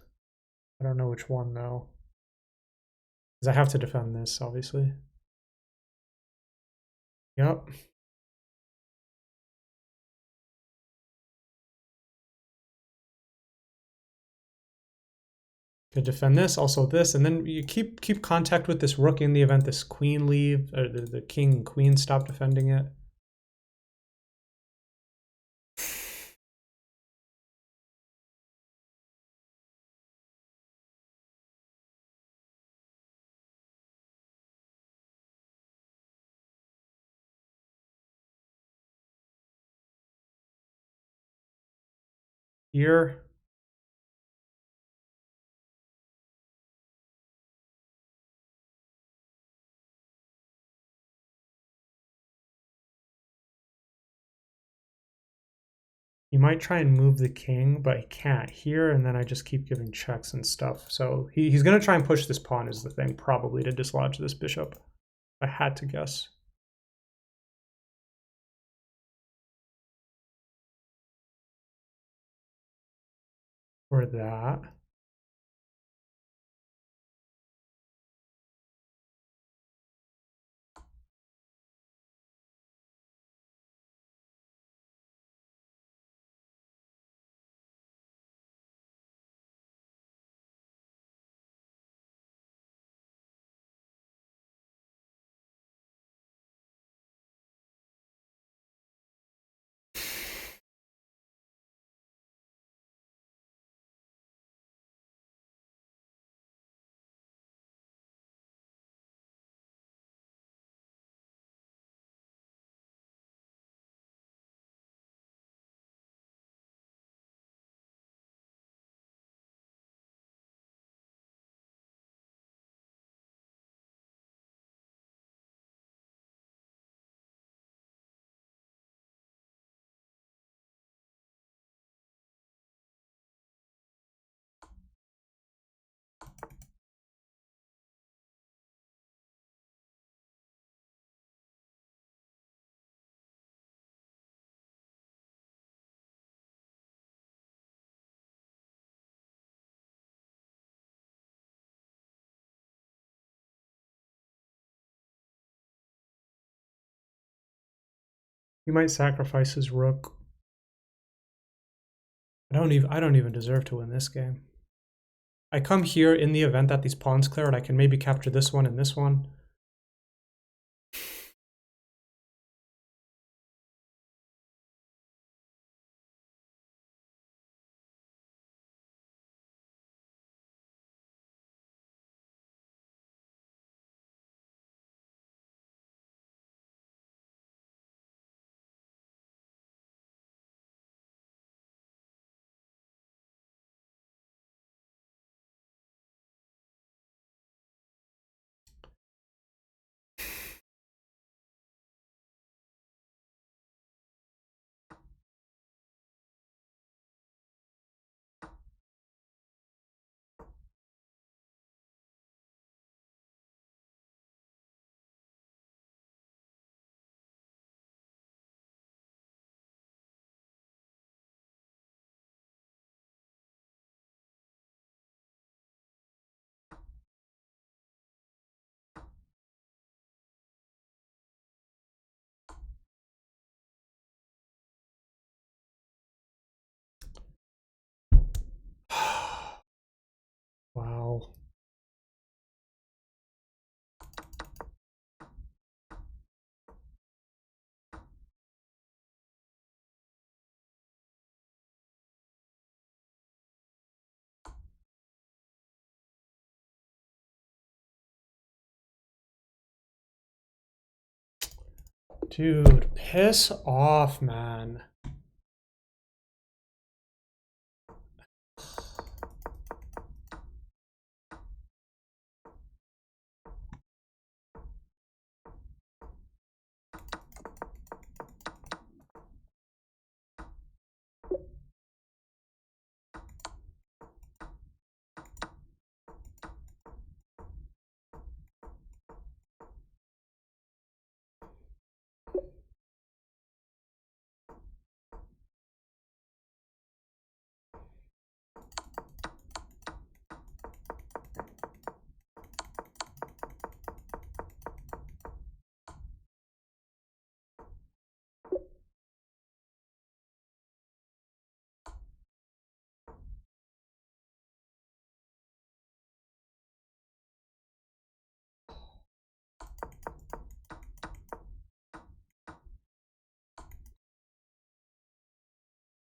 I don't know which one though. Because I have to defend this, obviously. Yep. Could defend this, also this, and then you keep contact with this rook in the event this queen leave, or the king and queen stop defending it. Here. He might try and move the king, but he can't here, and then I just keep giving checks and stuff. So he's going to try and push this pawn is the thing, probably to dislodge this bishop. I had to guess. Or that. He might sacrifice his rook. I don't even deserve to win this game. I come here in the event that these pawns clear, and I can maybe capture this one and this one. Wow. Dude, piss off, man.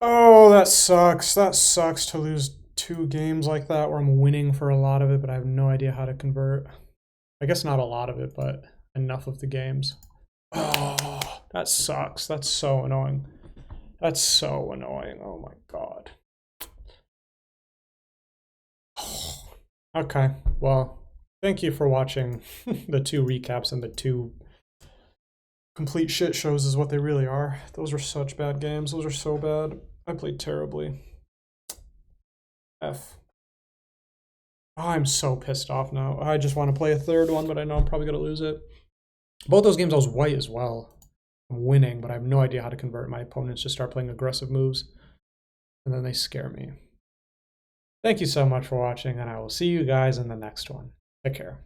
Oh, that sucks. That sucks to lose 2 games like that where I'm winning for a lot of it, but I have no idea how to convert. I guess not a lot of it, but enough of the games. Oh, that sucks. That's so annoying. That's so annoying. Oh my god. Okay, well, thank you for watching the 2 recaps and the 2 complete shit shows is what they really are. Those were such bad games. Those are so bad. I played terribly. F. Oh, I'm so pissed off now. I just want to play a 3rd one, but I know I'm probably going to lose it. Both those games I was white as well. I'm winning, but I have no idea how to convert my opponents to start playing aggressive moves. And then they scare me. Thank you so much for watching, and I will see you guys in the next one. Take care.